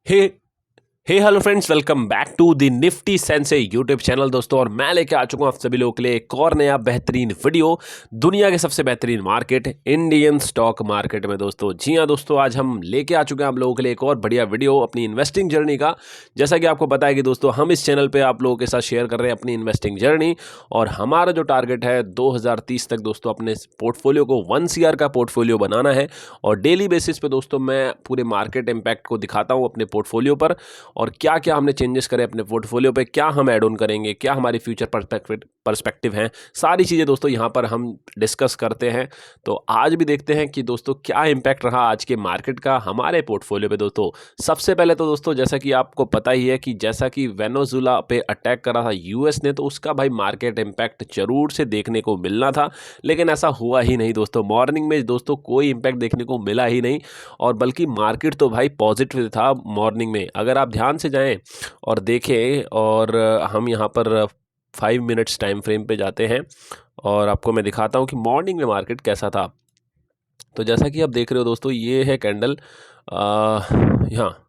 Hey hey hello friends, welcome back to the Nifty Sensei YouTube channel दोस्तों। और मैं लेके आ चुका हूं आप सभी लोगों के लिए एक और नया बेहतरीन वीडियो दुनिया के सबसे बेहतरीन मार्केट इंडियन स्टॉक मार्केट में दोस्तों। जी हां दोस्तों, आज हम लेके आ चुके हैं आप लोगों के लिए एक और बढ़िया वीडियो अपनी इन्वेस्टिंग जर्नी का। जैसा कि आपको पता है कि दोस्तों हम इस चैनल पे आप लोगों के साथ शेयर कर रहे हैं अपनी इन्वेस्टिंग जर्नी, और हमारा जो टारगेट है 2030 तक दोस्तों अपने पोर्टफोलियो को 1 CR का पोर्टफोलियो बनाना है। और डेली बेसिस पे दोस्तों मैं पूरे मार्केट इम्पैक्ट को दिखाता हूँ अपने पोर्टफोलियो पर, और क्या क्या हमने चेंजेस करे अपने पोर्टफोलियो पे, क्या हम ऐड ऑन करेंगे, क्या हमारी फ्यूचर पर्सपेक्टिव हैं, सारी चीज़ें दोस्तों यहाँ पर हम डिस्कस करते हैं। तो आज भी देखते हैं कि दोस्तों क्या इम्पैक्ट रहा आज के मार्केट का हमारे पोर्टफोलियो पे दोस्तों। सबसे पहले तो दोस्तों जैसा कि आपको पता ही है कि जैसा कि वेनेजुएला पे अटैक करा था यूएस ने, तो उसका भाई मार्केट इम्पैक्ट जरूर से देखने को मिलना था, लेकिन ऐसा हुआ ही नहीं दोस्तों। मॉर्निंग में दोस्तों कोई इम्पैक्ट देखने को मिला ही नहीं, और बल्कि मार्केट तो भाई पॉजिटिव था मॉर्निंग में। अगर आप ध्यान से जाएं और देखें, और हम यहाँ पर 5 मिनट्स टाइम फ्रेम पे जाते हैं और आपको मैं दिखाता हूँ कि मॉर्निंग में मार्केट कैसा था। तो जैसा कि आप देख रहे हो दोस्तों, ये है कैंडल, यहाँ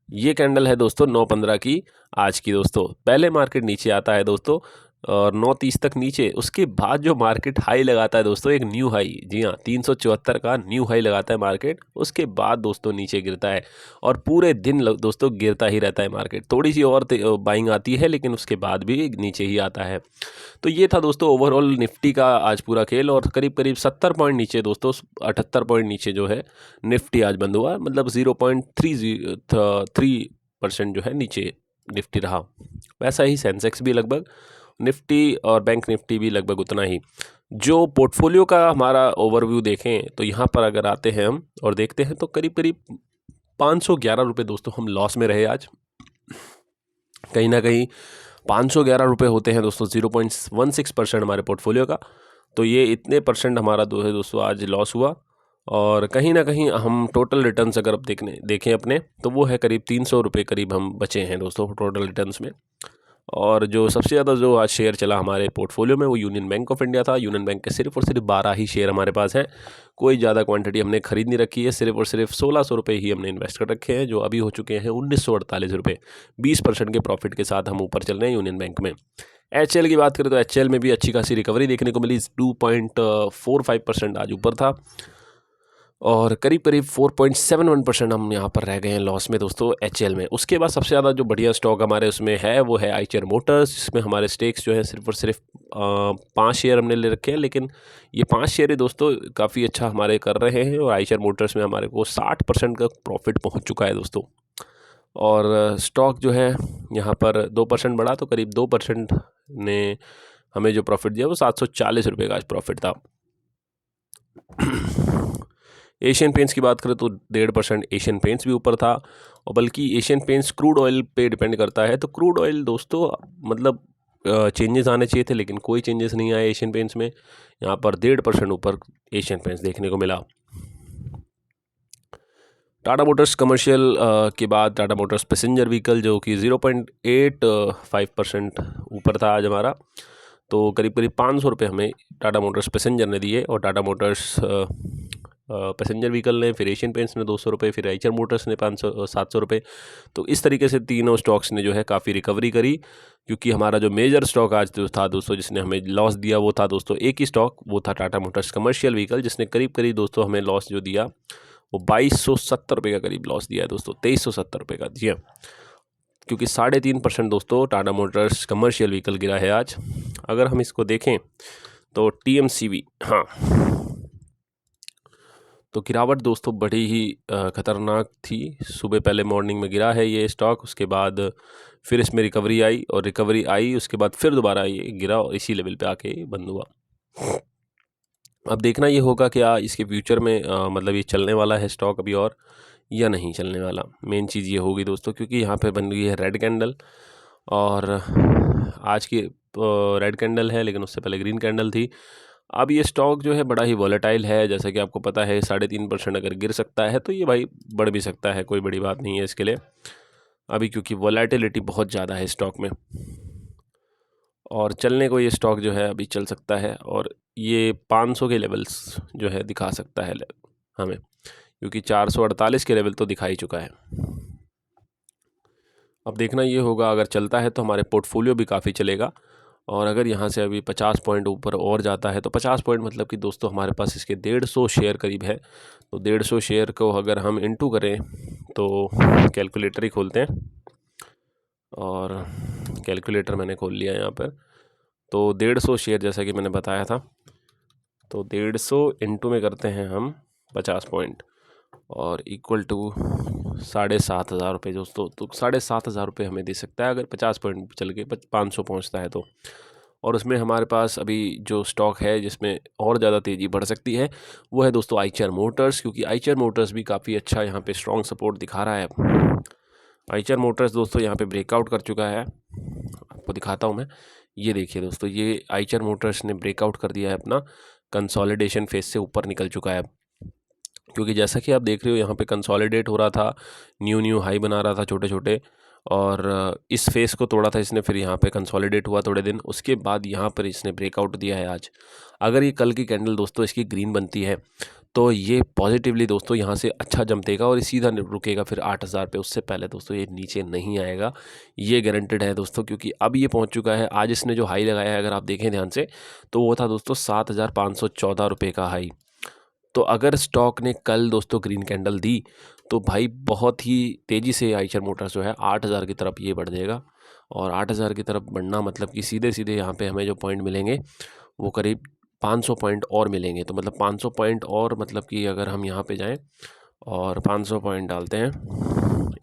ये कैंडल है दोस्तों 9:15 की आज की दोस्तों। पहले मार्केट नीचे आता है दोस्तों और 9:30 तक नीचे, उसके बाद जो मार्केट हाई लगाता है दोस्तों, एक न्यू हाई, जी हाँ 374 का न्यू हाई लगाता है मार्केट। उसके बाद दोस्तों नीचे गिरता है और पूरे दिन दोस्तों गिरता ही रहता है मार्केट। थोड़ी सी और बाइंग आती है, लेकिन उसके बाद भी नीचे ही आता है। तो ये था दोस्तों ओवरऑल निफ्टी का आज पूरा खेल, और करीब करीब 70 पॉइंट नीचे दोस्तों, 78 पॉइंट नीचे जो है निफ्टी आज बंद हुआ, मतलब 0.33% जो है नीचे निफ्टी रहा। वैसा ही सेंसेक्स भी लगभग, निफ्टी और बैंक निफ्टी भी लगभग उतना ही। जो पोर्टफोलियो का हमारा ओवरव्यू देखें तो यहाँ पर अगर आते हैं हम और देखते हैं, तो करीब करीब 511 रुपये दोस्तों हम लॉस में रहे आज। कहीं ना कहीं 511 रुपये होते हैं दोस्तों 0.16% हमारे पोर्टफोलियो का। तो ये इतने परसेंट हमारा दोस्तों आज लॉस हुआ, और कहीं ना कहीं हम टोटल रिटर्न्स अगर आप देखें अपने, तो वो है करीब 300 रुपये करीब हम बचे हैं दोस्तों टोटल रिटर्न्स में। और जो सबसे ज़्यादा जो आज शेयर चला हमारे पोर्टफोलियो में वो यूनियन बैंक ऑफ इंडिया था। यूनियन बैंक के सिर्फ और सिर्फ 12 ही शेयर हमारे पास हैं। कोई ज़्यादा क्वांटिटी हमने खरीद नहीं रखी है, सिर्फ और सिर्फ 1600 रुपये ही हमने इन्वेस्ट कर रखे हैं, जो अभी हो चुके हैं 1948 रुपये। 20% के प्रॉफिट के साथ हम ऊपर चल रहे हैं यूनियन बैंक में। HL की बात करें तो HL में भी अच्छी खासी रिकवरी देखने को मिली, 2.45% आज ऊपर था, और करीब करीब 4.71% हम यहाँ पर रह गए हैं लॉस में दोस्तों HL में। उसके बाद सबसे ज़्यादा जो बढ़िया स्टॉक हमारे उसमें है वो है आइचर मोटर्स, जिसमें हमारे स्टेक्स जो है सिर्फ और सिर्फ 5 शेयर हमने ले रखे हैं, लेकिन ये 5 शेयर ही दोस्तों काफ़ी अच्छा हमारे कर रहे हैं, और आइचर मोटर्स में हमारे को 60% का प्रॉफिट पहुँच चुका है दोस्तों। और स्टॉक जो है यहाँ पर 2% बढ़ा, तो करीब 2% ने हमें जो प्रॉफिट दिया वो 740 रुपये का आज प्रॉफिट था। एशियन पेंट्स की बात करें तो 1.5% एशियन पेंट्स भी ऊपर था, और बल्कि एशियन पेंट्स क्रूड ऑयल पे डिपेंड करता है। तो क्रूड ऑयल दोस्तों मतलब चेंजेस आने चाहिए थे, लेकिन कोई चेंजेस नहीं आए एशियन पेंट्स में। यहाँ पर 1.5% ऊपर एशियन पेंट्स देखने को मिला। टाटा मोटर्स कमर्शियल के बाद टाटा मोटर्स पैसेंजर व्हीकल, जो कि 0.85% ऊपर था आज हमारा। तो करीब करीब 500 रुपये हमें टाटा मोटर्स पैसेंजर ने दिए, और टाटा मोटर्स पैसेंजर व्हीकल ने, फिर एशियन पेंट्स ने 200 रुपये, फिर आइचर मोटर्स ने 700 रुपये। तो इस तरीके से तीनों स्टॉक्स ने जो है काफ़ी रिकवरी करी, क्योंकि हमारा जो मेजर स्टॉक आज जो था दोस्तों जिसने हमें लॉस दिया वो था दोस्तों एक ही स्टॉक, वो था टाटा मोटर्स कमर्शियल व्हीकल, जिसने करीब करीब दोस्तों हमें लॉस जो दिया वो 2270 रुपये का करीब लॉस दिया है दोस्तों, 2370 रुपये का। जी हाँ, क्योंकि 3.5% दोस्तों टाटा मोटर्स कमर्शियल व्हीकल गिरा है आज। अगर हम इसको देखें तो TMCV, हाँ, तो गिरावट दोस्तों बड़ी ही ख़तरनाक थी। सुबह पहले मॉर्निंग में गिरा है ये स्टॉक, उसके बाद फिर इसमें रिकवरी आई, और रिकवरी आई उसके बाद फिर दोबारा ये गिरा और इसी लेवल पे आके बंद हुआ। अब देखना ये होगा क्या इसके फ्यूचर में मतलब ये चलने वाला है स्टॉक अभी और, या नहीं चलने वाला। मेन चीज़ ये होगी दोस्तों, क्योंकि यहाँ पे बन गई है रेड कैंडल, और आज की रेड कैंडल है, लेकिन उससे पहले ग्रीन कैंडल थी। अब ये स्टॉक जो है बड़ा ही वॉलेटाइल है, जैसा कि आपको पता है 3.5% अगर गिर सकता है तो ये भाई बढ़ भी सकता है, कोई बड़ी बात नहीं है इसके लिए अभी, क्योंकि वॉलेटिलिटी बहुत ज़्यादा है स्टॉक में, और चलने को ये स्टॉक जो है अभी चल सकता है, और ये 500 के लेवल्स जो है दिखा सकता है हमें, क्योंकि 448 के लेवल तो दिखा ही चुका है। अब देखना ये होगा, अगर चलता है तो हमारे पोर्टफोलियो भी काफ़ी चलेगा, और अगर यहाँ से अभी 50 पॉइंट ऊपर और जाता है तो 50 पॉइंट मतलब कि दोस्तों हमारे पास इसके 150 शेयर करीब है। तो 150 शेयर को अगर हम इनटू करें तो कैलकुलेटर ही खोलते हैं, और कैलकुलेटर मैंने खोल लिया यहाँ पर। तो 150 शेयर जैसा कि मैंने बताया था, तो 150 इंटू में करते हैं हम 50 पॉइंट, और इक्वल टू 7,500 रुपये दोस्तों। तो 7,500 रुपये हमें दे सकता है अगर 50 पॉइंट चल के 500 पहुंचता है तो। और उसमें हमारे पास अभी जो स्टॉक है जिसमें और ज़्यादा तेज़ी बढ़ सकती है वो है दोस्तों आइचर मोटर्स, क्योंकि आइचर मोटर्स भी काफ़ी अच्छा यहाँ पे स्ट्रॉन्ग सपोर्ट दिखा रहा है। आइचर मोटर्स दोस्तों यहाँ पे ब्रेकआउट कर चुका है, आपको दिखाता हूँ मैं। ये देखिए दोस्तों, ये आइचर मोटर्स ने ब्रेकआउट कर दिया है अपना, कंसोलिडेशन फेज से ऊपर निकल चुका है। क्योंकि जैसा कि आप देख रहे हो यहाँ पे कंसोलिडेट हो रहा था, न्यू हाई बना रहा था छोटे छोटे, और इस फेस को तोड़ा था इसने, फिर यहाँ पे कंसोलिडेट हुआ थोड़े दिन, उसके बाद यहाँ पर इसने ब्रेकआउट दिया है आज। अगर ये कल की कैंडल दोस्तों इसकी ग्रीन बनती है तो ये पॉजिटिवली दोस्तों यहाँ से अच्छा जमतेगा और ये सीधा रुकेगा फिर 8,000 पे। उससे पहले दोस्तों ये नीचे नहीं आएगा, ये गारंटेड है दोस्तों, क्योंकि अब ये पहुँच चुका है। आज इसने जो हाई लगाया है अगर आप देखें ध्यान से तो वो था दोस्तों 7,514 रुपये का हाई। तो अगर स्टॉक ने कल दोस्तों ग्रीन कैंडल दी तो भाई बहुत ही तेज़ी से आइचर मोटर्स जो है 8,000 की तरफ ये बढ़ जाएगा, और 8,000 की तरफ बढ़ना मतलब कि सीधे सीधे यहाँ पे हमें जो पॉइंट मिलेंगे वो करीब 500 पॉइंट और मिलेंगे। तो मतलब 500 पॉइंट और, मतलब कि अगर हम यहाँ पे जाएं और 500 पॉइंट डालते हैं,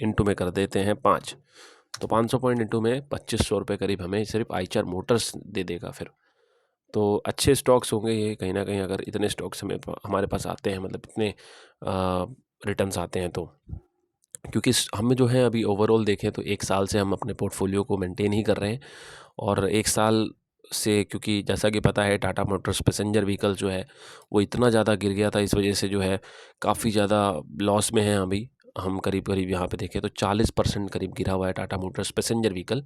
इनटू में कर देते हैं 5, तो 500 पॉइंट इनटू में 2,500 रुपये करीब हमें सिर्फ आइचर मोटर्स दे देगा फिर। तो अच्छे स्टॉक्स होंगे ये कहीं ना कहीं, अगर इतने स्टॉक्स हमारे पास आते हैं, मतलब इतने रिटर्न्स आते हैं तो। क्योंकि हमें जो है अभी ओवरऑल देखें तो 1 साल से हम अपने पोर्टफोलियो को मेंटेन ही कर रहे हैं, और 1 साल से, क्योंकि जैसा कि पता है टाटा मोटर्स पैसेंजर व्हीकल जो है वो इतना ज़्यादा गिर गया था, इस वजह से जो है काफ़ी ज़्यादा लॉस में है अभी हम। करीब करीब यहाँ पे देखें तो 40% करीब गिरा हुआ है टाटा मोटर्स पैसेंजर व्हीकल।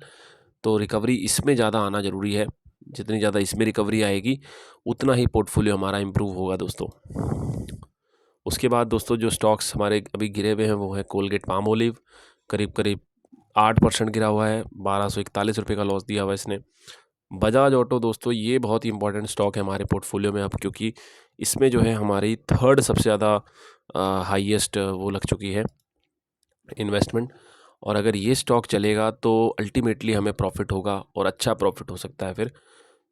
तो रिकवरी इसमें ज़्यादा आना ज़रूरी है, जितनी ज़्यादा इसमें रिकवरी आएगी उतना ही पोर्टफोलियो हमारा इम्प्रूव होगा दोस्तों। उसके बाद दोस्तों जो स्टॉक्स हमारे अभी गिरे हुए हैं वो है कोलगेट पाम ओलिव, करीब करीब 8% गिरा हुआ है, 1,241 रुपये का लॉस दिया हुआ है इसने। बजाज ऑटो दोस्तों ये बहुत ही इंपॉर्टेंट स्टॉक है हमारे पोर्टफोलियो में अब, क्योंकि इसमें जो है हमारी थर्ड सबसे ज़्यादा हाईएस्ट वो लग चुकी है इन्वेस्टमेंट। और अगर ये स्टॉक चलेगा तो अल्टीमेटली हमें प्रॉफिट होगा, और अच्छा प्रॉफिट हो सकता है फिर,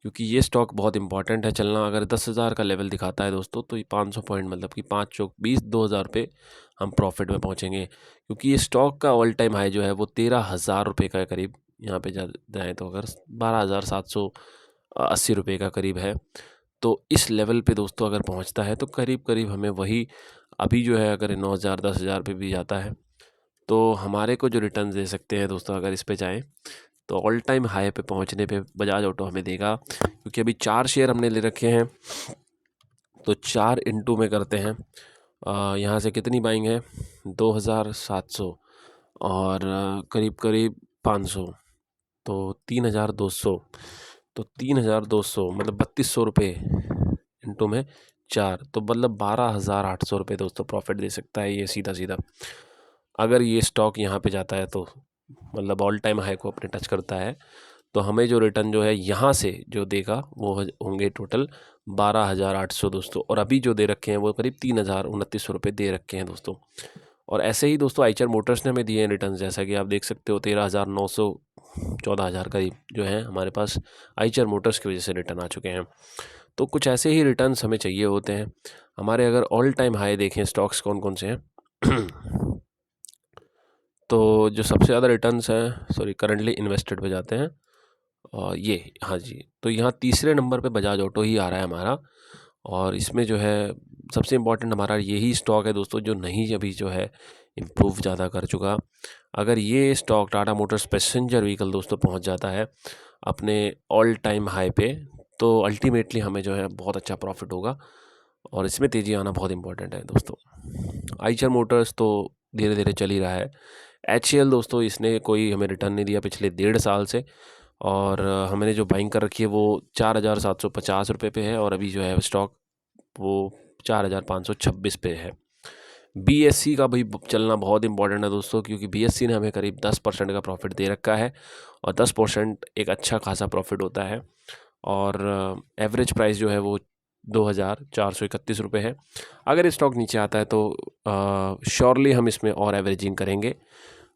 क्योंकि ये स्टॉक बहुत इंपॉर्टेंट है चलना। अगर 10,000 का लेवल दिखाता है दोस्तों तो ये 500 पॉइंट मतलब कि 5 चौक 20, 2,000 पे हम प्रॉफिट में पहुंचेंगे। क्योंकि ये स्टॉक का ऑल टाइम हाई जो है वो 13,000 रुपये का करीब, यहाँ पे जाए तो अगर 12,780 रुपये का करीब है। तो इस लेवल पे दोस्तों अगर पहुंचता है तो करीब करीब हमें वही, अभी जो है अगर 9,000 10,000 पे भी जाता है तो हमारे को जो रिटर्न दे सकते हैं दोस्तों, अगर इस पे जाएँ तो ऑल टाइम हाई पे पहुंचने पे बजाज ऑटो हमें देगा। क्योंकि अभी 4 शेयर हमने ले रखे हैं, तो 4 इंटू में करते हैं, यहाँ से कितनी बाइंग है 2,700, और करीब करीब 500, तो 3,200, तो 3,200 मतलब 3,200 रुपये इंटू में 4, तो मतलब 12,800 रुपये दोस्तों प्रॉफिट दे सकता है ये सीधा सीधा, अगर ये स्टॉक यहाँ पे जाता है तो। मतलब ऑल टाइम हाई को अपने टच करता है तो हमें जो रिटर्न जो है यहाँ से जो देगा वो होंगे टोटल 12,800 दोस्तों, और अभी जो दे रखे हैं वो करीब 3,029 रुपये दे रखे हैं दोस्तों। और ऐसे ही दोस्तों आइचर मोटर्स ने हमें दिए हैं रिटर्न, जैसा कि आप देख सकते हो 13,900, 14,000 करीब जो है हमारे पास आइचर मोटर्स की वजह से रिटर्न आ चुके हैं। तो कुछ ऐसे ही रिटर्न्स हमें चाहिए होते हैं हमारे। अगर ऑल टाइम हाई देखें स्टॉक्स कौन कौन से हैं तो जो सबसे ज़्यादा रिटर्न्स हैं, सॉरी करंटली इन्वेस्टेड पे जाते हैं, और ये हाँ जी, तो यहाँ तीसरे नंबर पे बजाज ऑटो ही आ रहा है हमारा। और इसमें जो है सबसे इम्पोर्टेंट हमारा यही स्टॉक है दोस्तों जो नहीं अभी जो है इम्प्रूव ज़्यादा कर चुका। अगर ये stock Tata Motors passenger vehicle दोस्तों पहुंच जाता है अपने ऑल टाइम हाई पे, तो अल्टीमेटली हमें जो है बहुत अच्छा प्रॉफिट होगा, और इसमें तेज़ी आना बहुत इंपॉर्टेंट है दोस्तों। आइचर मोटर्स तो धीरे धीरे चल ही रहा है। HCL दोस्तों इसने कोई हमें रिटर्न नहीं दिया पिछले 1.5 साल से, और हमने जो बाइंग कर रखी है वो 4,750 रुपये पे है, और अभी जो है स्टॉक वो 4,526 पे है। बीएससी का भी चलना बहुत इंपॉर्टेंट है दोस्तों, क्योंकि बीएससी ने हमें करीब 10% का प्रॉफिट दे रखा है और 10% एक अच्छा खासा प्रॉफिट होता है। और एवरेज प्राइस जो है वो 2,431 रुपये है। अगर स्टॉक नीचे आता है तो श्योरली हम इसमें और एवरेजिंग करेंगे।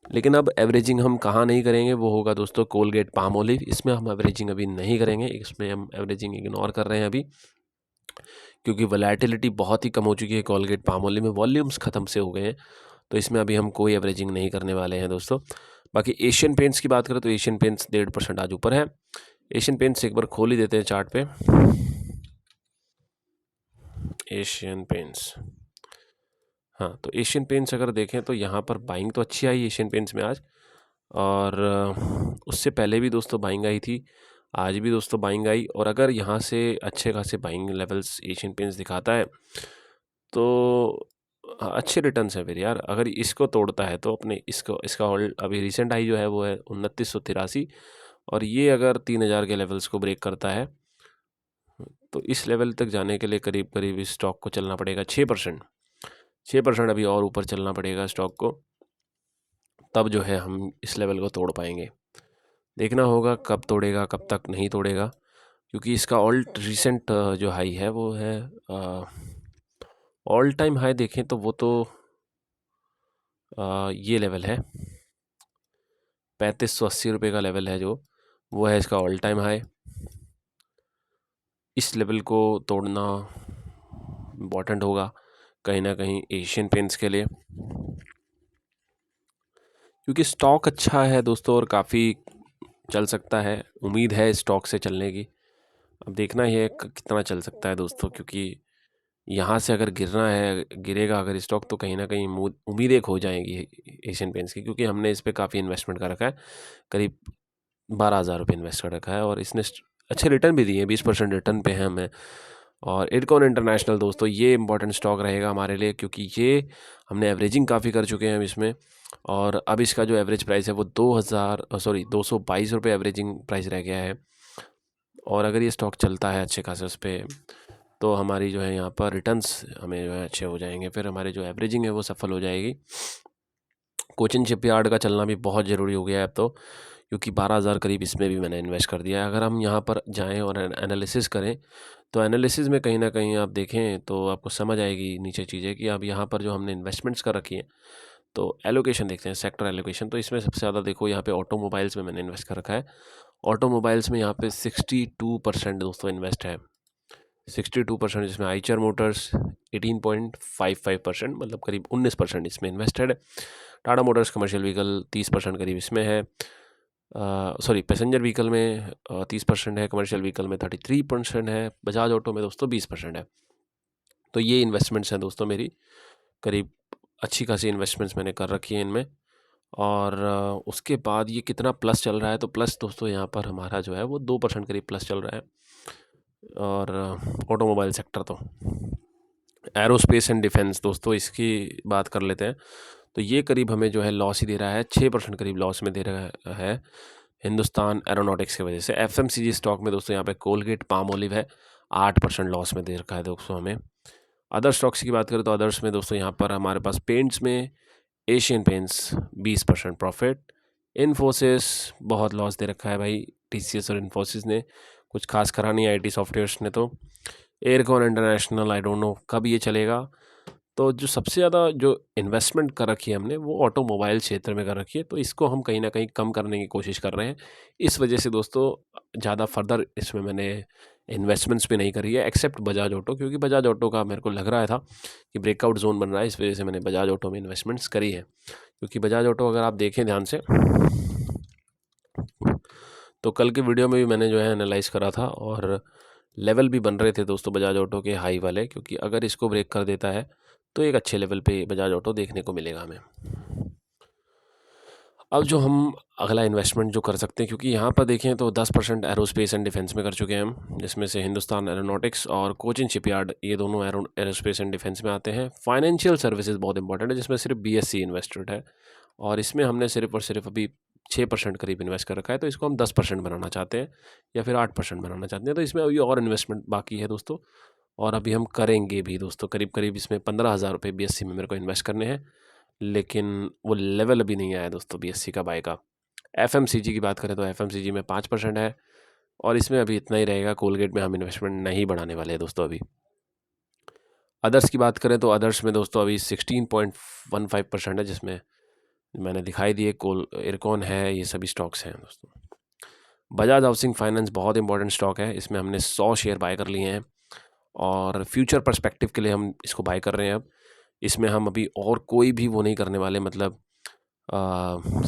लेकिन अब एवरेजिंग हम कहाँ नहीं करेंगे, वो होगा दोस्तों कोलगेट पामोलिव। इसमें हम एवरेजिंग अभी नहीं करेंगे, इसमें हम एवरेजिंग इग्नोर कर रहे हैं अभी, क्योंकि वैलेटिलिटी बहुत ही कम हो चुकी है कोलगेट पामोलिव में, वॉल्यूम्स ख़त्म से हो गए हैं। तो इसमें अभी हम कोई एवरेजिंग नहीं करने वाले हैं दोस्तों। बाकी एशियन पेंट्स की बात करें तो एशियन पेंट्स 1.5% आज ऊपर है। एशियन पेंट्स एक बार खोल ही देते हैं चार्ट पे। एशियन पेंट्स, हाँ, तो एशियन पेंट्स अगर देखें तो यहाँ पर बाइंग तो अच्छी आई एशियन पेंट्स में आज, और उससे पहले भी दोस्तों बाइंग आई थी, आज भी दोस्तों बाइंग आई। और अगर यहाँ से अच्छे खासे बाइंग लेवल्स एशियन पेंट्स दिखाता है तो अच्छे रिटर्न्स हैं फिर यार। अगर इसको तोड़ता है तो अपने इसका होल्ड, अभी रिसेंट हाई जो है वो है 2983, और ये अगर 3000 के लेवल्स को ब्रेक करता है तो इस लेवल तक जाने के लिए करीब करीब इस स्टॉक को चलना पड़ेगा 6% अभी और ऊपर चलना पड़ेगा स्टॉक को, तब जो है हम इस लेवल को तोड़ पाएंगे। देखना होगा कब तोड़ेगा, कब तक नहीं तोड़ेगा, क्योंकि इसका रिसेंट जो हाई है वो है ऑल टाइम हाई देखें तो वो तो ये लेवल है 3580 रुपये का लेवल है, जो वो है इसका ऑल टाइम हाई। इस लेवल को तोड़ना इम्पॉर्टेंट होगा कहीं ना कहीं एशियन पेंट्स के लिए, क्योंकि स्टॉक अच्छा है दोस्तों और काफ़ी चल सकता है। उम्मीद है स्टॉक से चलने की, अब देखना ही है कितना चल सकता है दोस्तों, क्योंकि यहाँ से अगर गिरेगा अगर स्टॉक तो कहीं ना कहीं उम्मीदें खो जाएंगी एशियन पेंट्स की, क्योंकि हमने इस पर काफ़ी इन्वेस्टमेंट कर रखा है, करीब 12,000 रुपये इन्वेस्ट कर रखा है, और इसने अच्छे रिटर्न भी दिए, 20% रिटर्न पे हैं हमें। और इरकॉन इंटरनेशनल दोस्तों ये इंपॉर्टेंट स्टॉक रहेगा हमारे लिए, क्योंकि ये हमने एवरेजिंग काफ़ी कर चुके हैं इसमें, और अब इसका जो एवरेज प्राइस है वो 222 रुपये एवरेजिंग प्राइस रह गया है। और अगर ये स्टॉक चलता है अच्छे खासे उस पर, तो हमारी जो है यहाँ पर रिटर्न्स हमें जो है अच्छे हो जाएंगे, फिर हमारे जो एवरेजिंग है वो सफल हो जाएगी। कोचिन शिपयार्ड का चलना भी बहुत ज़रूरी हो गया है अब तो, क्योंकि 12,000 करीब इसमें भी मैंने इन्वेस्ट कर दिया है। अगर हम यहाँ पर जाएं और एनालिसिस करें तो एनालिसिस में कहीं ना कहीं आप देखें तो आपको समझ आएगी नीचे चीज़ें कि अब यहाँ पर जो हमने इन्वेस्टमेंट्स कर रखी हैं, तो एलोकेशन देखते हैं, सेक्टर एलोकेशन। तो इसमें सबसे ज़्यादा देखो यहाँ पे ऑटोमोबाइल्स में मैंने इन्वेस्ट कर रखा है। ऑटोमोबाइल्स में यहाँ पे 62% दोस्तों इन्वेस्ट है, 62%, जिसमें आइचर मोटर्स 18.55%, मतलब करीब 19% इसमें इन्वेस्टेड है। टाटा मोटर्स कमर्शियल व्हीकल 30% करीब इसमें है, सॉरी पैसेंजर व्हीकल में 30% है, कमर्शियल व्हीकल में 33% है, बजाज ऑटो में दोस्तों 20% है। तो ये इन्वेस्टमेंट्स हैं दोस्तों मेरी, करीब अच्छी खासी इन्वेस्टमेंट्स मैंने कर रखी हैं इनमें। और उसके बाद ये कितना प्लस चल रहा है, तो प्लस दोस्तों यहाँ पर हमारा जो है वो 2% करीब प्लस चल रहा है। और ऑटोमोबाइल सेक्टर तो, एरोस्पेस एंड डिफेंस दोस्तों इसकी बात कर लेते हैं, तो ये करीब हमें जो है लॉस ही दे रहा है, 6% करीब लॉस में दे रहा है हिंदुस्तान एरोनॉटिक्स की वजह से। एफएमसीजी स्टॉक में दोस्तों यहाँ पे कोलगेट पामोलिव है, 8% लॉस में दे रखा है दोस्तों हमें। अदर स्टॉक्स की बात करें तो अदर्स में दोस्तों यहाँ पर हमारे पास पेंट्स में एशियन पेंट्स 20% प्रॉफिट, इन्फोसिस बहुत लॉस दे रखा है भाई, टीसीएस और इन्फोसिस ने कुछ खास करा नहीं आईटी सॉफ्टवेयर्स ने। तो aircon international I don't know कब ये चलेगा। तो जो सबसे ज़्यादा जो इन्वेस्टमेंट कर रखी है हमने वो ऑटोमोबाइल क्षेत्र में कर रखी है, तो इसको हम कहीं ना कहीं कम करने की कोशिश कर रहे हैं। इस वजह से दोस्तों ज़्यादा फर्दर इसमें मैंने इन्वेस्टमेंट्स भी नहीं करी है, एक्सेप्ट बजाज ऑटो, क्योंकि बजाज ऑटो का मेरे को लग रहा था कि ब्रेकआउट जोन बन रहा है, इस वजह से मैंने बजाज ऑटो में इन्वेस्टमेंट्स करी है। क्योंकि बजाज ऑटो अगर आप देखें ध्यान से तो कल के वीडियो में भी मैंने जो है एनालाइज करा था, और लेवल भी बन रहे थे दोस्तों बजाज ऑटो के हाई वाले, क्योंकि अगर इसको ब्रेक कर देता है तो एक अच्छे लेवल पे बजाज ऑटो देखने को मिलेगा हमें। अब जो हम अगला इन्वेस्टमेंट जो कर सकते हैं, क्योंकि यहाँ पर देखें तो 10% एरोस्पेस एंड डिफेंस में कर चुके हैं हम, जिसमें से हिंदुस्तान एरोनॉटिक्स और कोचिन शिपयार्ड ये दोनों एरोस्पेस एंड डिफेंस में आते हैं। फाइनेंशियल सर्विसेज बहुत इंपॉर्टेंट है, जिसमें सिर्फ बीएससी इन्वेस्टेड है, और इसमें हमने सिर्फ और सिर्फ अभी 6% करीब इन्वेस्ट कर रखा है। तो इसको हम 10% बनाना चाहते हैं या फिर 8% बनाना चाहते हैं, तो इसमें अभी और इन्वेस्टमेंट बाकी है दोस्तों। और अभी हम करेंगे भी दोस्तों। करीब करीब इसमें 15,000 रुपये BSC में मेरे को इन्वेस्ट करने हैं, लेकिन वो लेवल अभी नहीं आया दोस्तों BSC का बाय का। FMCG की बात करें तो FMCG में 5% है, और इसमें अभी इतना ही रहेगा। कोलगेट में हम इन्वेस्टमेंट नहीं बढ़ाने वाले हैं दोस्तों अभी। अदर्स की बात करें तो अदर्स में दोस्तों अभी 16.15% है, जिसमें मैंने दिखाई दिए इरकॉन है, ये सभी स्टॉक्स हैं दोस्तों। बजाज हाउसिंग फाइनेंस बहुत इंपॉर्टेंट स्टॉक है, इसमें हमने 100 शेयर बाय कर लिए हैं और फ्यूचर पर्सपेक्टिव के लिए हम इसको बाय कर रहे हैं। अब इसमें हम अभी और कोई भी वो नहीं करने वाले, मतलब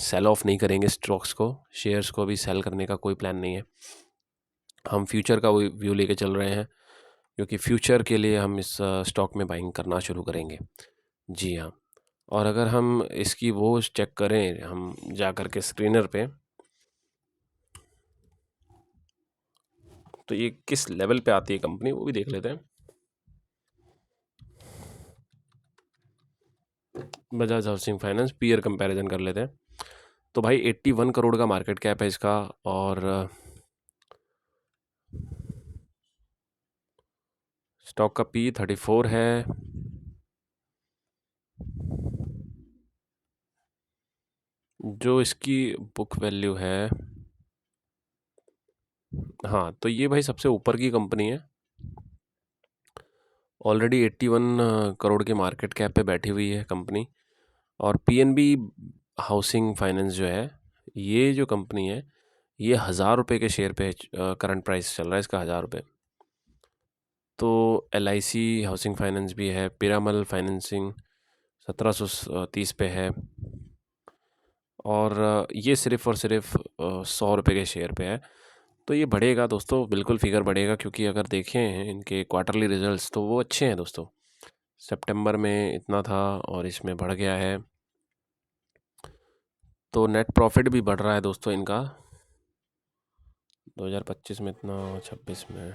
सेल ऑफ नहीं करेंगे स्टॉक्स को, शेयर्स को अभी सेल करने का कोई प्लान नहीं है। हम फ्यूचर का व्यू लेके चल रहे हैं, क्योंकि फ्यूचर के लिए हम इस स्टॉक में बाइंग करना शुरू करेंगे। जी हाँ, और अगर हम इसकी वो चेक करें, हम जा कर के स्क्रीनर पे, तो ये किस लेवल पे आती है कंपनी वो भी देख लेते हैं। Bajaj housing finance peer comparison कर लेते हैं। तो भाई 81 करोड़ का मार्केट कैप है इसका, और स्टॉक का P 34 है। जो इसकी बुक वैल्यू है, हाँ, तो ये भाई सबसे ऊपर की कंपनी है। ऑलरेडी 81 करोड़ के मार्केट कैप पे बैठी हुई है कंपनी। और PNB हाउसिंग फाइनेंस जो है, ये जो कंपनी है, ये 1,000 रुपये के शेयर पे करंट प्राइस चल रहा है इसका 1,000 रुपये। तो LIC हाउसिंग फाइनेंस भी है, पिरामल फाइनेंसिंग 1730 पे है, और ये सिर्फ़ और सिर्फ 100 रुपये के शेयर पे है। तो ये बढ़ेगा दोस्तों, बिल्कुल फिगर बढ़ेगा, क्योंकि अगर देखें इनके क्वार्टरली रिजल्ट्स तो वो अच्छे हैं दोस्तों। सितंबर में इतना था और इसमें बढ़ गया है। तो नेट प्रॉफिट भी बढ़ रहा है दोस्तों इनका, 2025 में इतना, 26 में,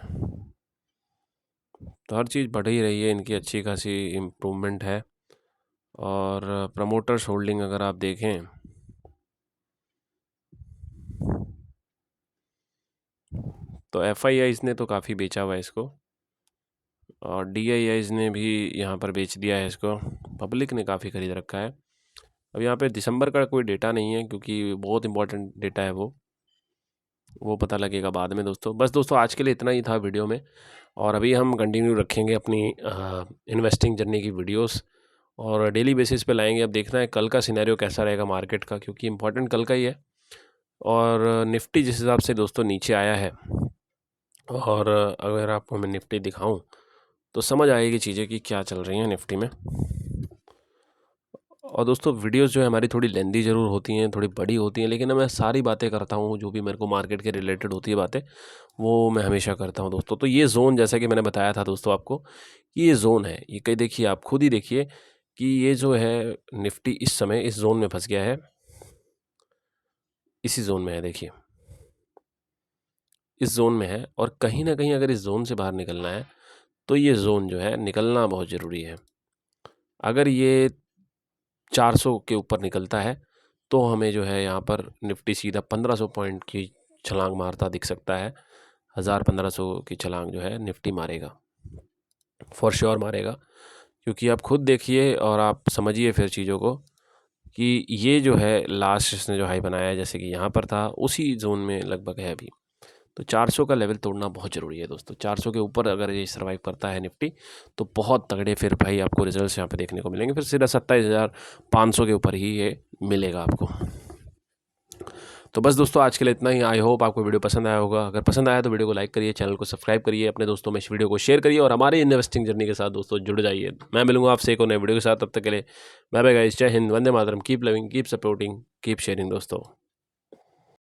तो हर चीज़ बढ़ ही रही है इनकी, अच्छी खासी इम्प्रूवमेंट है। और प्रमोटर्स होल्डिंग अगर आप देखें तो FIIs ने तो काफ़ी बेचा हुआ है इसको, और DIIs ने भी यहाँ पर बेच दिया है इसको, पब्लिक ने काफ़ी खरीद रखा है। अब यहाँ पे दिसंबर का कोई डेटा नहीं है, क्योंकि बहुत इंपॉर्टेंट डेटा है वो पता लगेगा बाद में दोस्तों। बस दोस्तों आज के लिए इतना ही था वीडियो में, और अभी हम कंटिन्यू रखेंगे अपनी इन्वेस्टिंग जर्नी की वीडियोस, और डेली बेसिस पे लाएंगे। अब देखना है कल का सिनेरियो कैसा रहेगा मार्केट का, क्योंकि इम्पोर्टेंट कल का ही है। और निफ्टी जिस हिसाब से दोस्तों नीचे आया है, और अगर आपको मैं निफ्टी दिखाऊं तो समझ आएगी चीज़ें कि क्या चल रही हैं निफ्टी में। और दोस्तों वीडियोस जो है हमारी थोड़ी लेंदी ज़रूर होती हैं, थोड़ी बड़ी होती हैं, लेकिन मैं सारी बातें करता हूँ जो भी मेरे को मार्केट के रिलेटेड होती है बातें, वो मैं हमेशा करता हूँ दोस्तों। तो ये ज़ोन, जैसा कि मैंने बताया था दोस्तों आपको कि ये ज़ोन है, ये कहीं देखिए, आप खुद ही देखिए कि ये जो है निफ्टी इस समय इस जोन में फंस गया है, इसी जोन में है, देखिए इस जोन में है। और कहीं ना कहीं अगर इस जोन से बाहर निकलना है तो ये जोन जो है निकलना बहुत ज़रूरी है। अगर ये 400 के ऊपर निकलता है तो हमें जो है यहाँ पर निफ्टी सीधा 1500 पॉइंट की छलांग मारता दिख सकता है। 1000-1500 की छलांग जो है निफ्टी मारेगा, फॉर श्योर मारेगा। क्योंकि आप खुद देखिए और आप समझिए फिर चीज़ों को कि ये जो है लास्ट इसने जो हाई बनाया है, जैसे कि यहाँ पर था, उसी जोन में लगभग है अभी। तो 400 का लेवल तोड़ना बहुत ज़रूरी है दोस्तों। 400 के ऊपर अगर ये सर्वाइव करता है निफ्टी तो बहुत तगड़े फिर भाई आपको रिजल्ट्स यहाँ पे देखने को मिलेंगे। फिर सीधा 27,500 के ऊपर ही ये मिलेगा आपको। तो बस दोस्तों आज के लिए इतना ही। आई होप आपको वीडियो पसंद आया होगा। अगर पसंद आया तो वीडियो को लाइक करिए, चैनल को सब्सक्राइब करिए, अपने दोस्तों में इस वीडियो को शेयर करिए, और हमारे इन्वेस्टिंग जर्नी के साथ दोस्तों जुड़ जाइए। मैं मिलूंगा आपसे एक और नए वीडियो के साथ, तब तक के लिए bye bye guys, Jai Hind, Vande Mataram, keep loving, keep supporting, keep sharing दोस्तों।